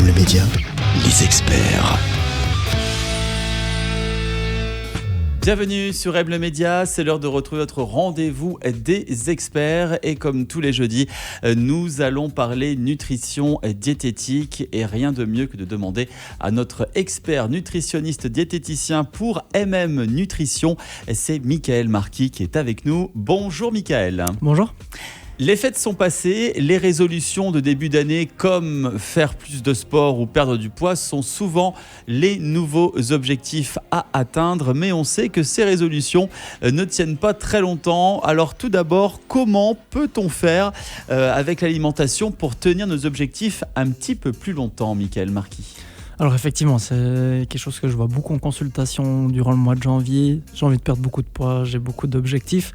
le média, les experts. Bienvenue sur M le Média, c'est l'heure de retrouver notre rendez-vous des experts et comme tous les jeudis, nous allons parler nutrition diététique et rien de mieux que de demander à notre expert nutritionniste diététicien pour Nutrition, c'est Michael Marquis qui est avec nous. Bonjour Michael. Bonjour. Les fêtes sont passées, les résolutions de début d'année comme faire plus de sport ou perdre du poids sont souvent les nouveaux objectifs à atteindre, mais on sait que ces résolutions ne tiennent pas très longtemps. Alors tout d'abord, comment peut-on faire avec l'alimentation pour tenir nos objectifs un petit peu plus longtemps, Michael Marquis ? Alors effectivement, c'est quelque chose que je vois beaucoup en consultation durant le mois de janvier. J'ai envie de perdre beaucoup de poids, j'ai beaucoup d'objectifs.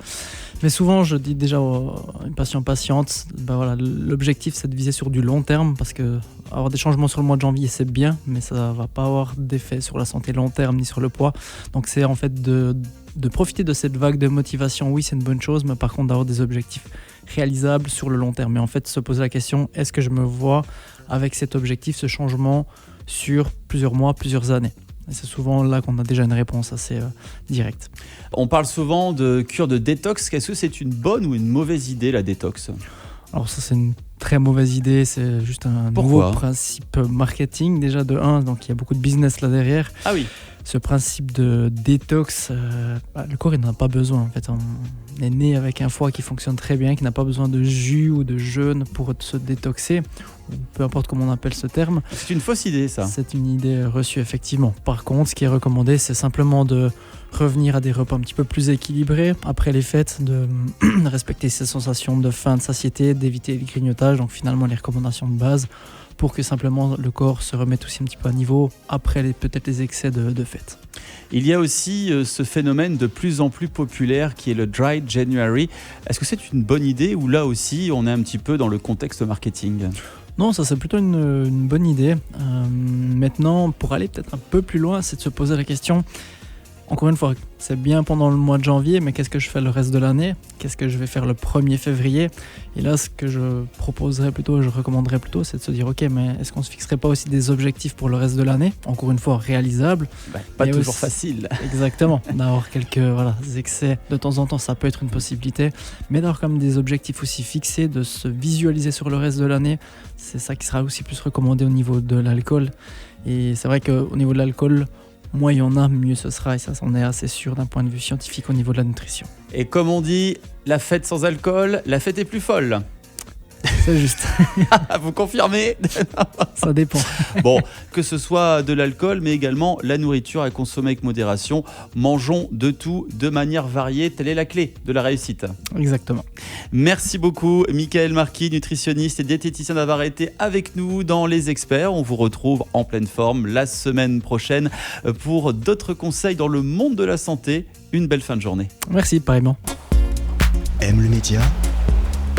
Mais souvent, je dis déjà aux patientes, l'objectif c'est de viser sur du long terme parce que avoir des changements sur le mois de janvier c'est bien, mais ça ne va pas avoir d'effet sur la santé long terme ni sur le poids. Donc c'est en fait de profiter de cette vague de motivation. Oui, c'est une bonne chose, mais par contre d'avoir des objectifs réalisables sur le long terme. Et en fait, se poser la question, est-ce que je me vois avec cet objectif, ce changement sur plusieurs mois, plusieurs années. Et c'est souvent là qu'on a déjà une réponse assez directe. On parle souvent de cure de détox. Est-ce que c'est une bonne ou une mauvaise idée, la détox ? Alors ça, c'est une très mauvaise idée. C'est juste un nouveau principe marketing, déjà de 1. Donc il y a beaucoup de business là derrière. Ah oui. Ce principe de détox, le corps il n'en a pas besoin. En fait, on est né avec un foie qui fonctionne très bien, qui n'a pas besoin de jus ou de jeûne pour se détoxer, ou peu importe comment on appelle ce terme. C'est une fausse idée, ça. C'est une idée reçue, effectivement. Par contre, ce qui est recommandé, c'est simplement de revenir à des repas un petit peu plus équilibrés après les fêtes, de respecter ses sensations de faim, de satiété, d'éviter le grignotage, donc finalement les recommandations de base, pour que simplement le corps se remette aussi un petit peu à niveau après peut-être les excès de fête. Il y a aussi ce phénomène de plus en plus populaire qui est le Dry January. Est-ce que c'est une bonne idée ou là aussi on est un petit peu dans le contexte marketing ? Non, ça c'est plutôt une bonne idée. Maintenant, pour aller peut-être un peu plus loin, c'est de se poser la question. Encore une fois, c'est bien pendant le mois de janvier, mais qu'est-ce que je fais le reste de l'année ? Qu'est-ce que je vais faire le 1er février ? Et là, ce que je recommanderais plutôt, c'est de se dire, ok, mais est-ce qu'on ne se fixerait pas aussi des objectifs pour le reste de l'année ? Encore une fois, réalisables. Pas toujours facile. Exactement. D'avoir quelques excès de temps en temps, ça peut être une possibilité. Mais d'avoir quand même des objectifs aussi fixés, de se visualiser sur le reste de l'année, c'est ça qui sera aussi plus recommandé au niveau de l'alcool. Et c'est vrai qu'au niveau de l'alcool, moins il y en a, mieux ce sera, et ça on est assez sûr d'un point de vue scientifique au niveau de la nutrition. Et comme on dit, la fête sans alcool, la fête est plus folle. C'est juste. Vous confirmez ? Ça dépend. Bon, que ce soit de l'alcool, mais également la nourriture à consommer avec modération. Mangeons de tout, de manière variée. Telle est la clé de la réussite. Exactement. Merci beaucoup, Michael Marquis, nutritionniste et diététicien, d'avoir été avec nous dans Les Experts. On vous retrouve en pleine forme la semaine prochaine pour d'autres conseils dans le monde de la santé. Une belle fin de journée. Merci, pareillement. Aime le média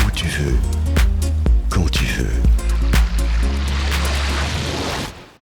où tu veux, quand tu veux.